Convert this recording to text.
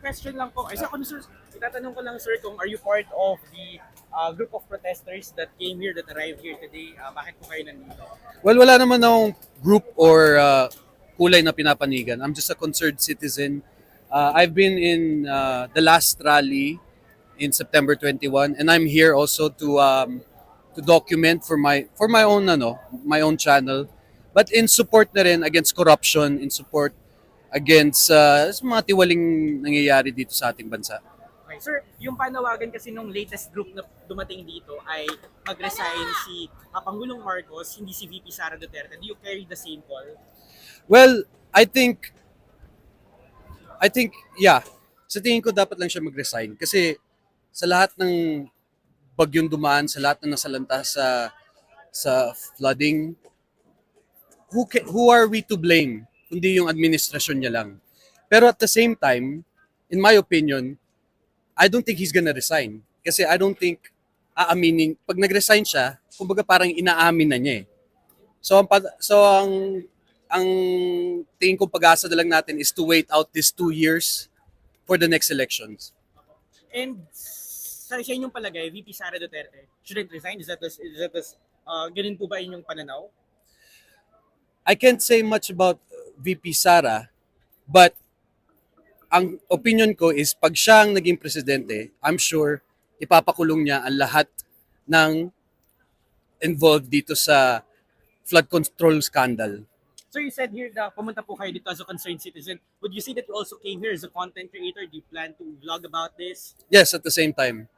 question lang po. Ay, sa sir, itatanong ko lang sir kung are you part of the group of protesters that came here, that arrived here today? Bakit po kayo nandito? Well, wala naman akong group or kulay na pinapanigan. I'm just a concerned citizen. I've been in the last rally in September 21, and I'm here also to document for my own my own channel, but in support na rin against corruption, in support against sa mga tiwaling nangyayari dito sa ating bansa. Okay, sir, yung panawagan kasi nung latest group na dumating dito ay mag-resign si Pangulong Marcos, hindi si VP Sara Duterte. Do you carry the same call? Well, I think yeah. Sa tingin ko dapat lang siya mag-resign kasi sa lahat ng bagyong dumaan, sa lahat ng nasalanta sa flooding, who are we to blame kundi yung administrasyon niya lang. Pero at the same time, in my opinion, I don't think he's gonna resign. Kasi I don't think aaminin, pag nag-resign siya, kumbaga parang inaamin na niya eh. So ang tingin ko pag-asa na lang natin is to wait out these 2 years for the next elections. And sa inyong palagay, VP Sara Duterte shouldn't resign? Is that ganun po ba inyong pananaw? I can't say much about VP Sara, but ang opinion ko is pag siya ang naging presidente, I'm sure ipapakulong niya ang lahat ng involved dito sa flood control scandal. So you said here na pumunta po kayo dito as a concerned citizen. Would you say that you also came here as a content creator? Do you plan to vlog about this? Yes, at the same time.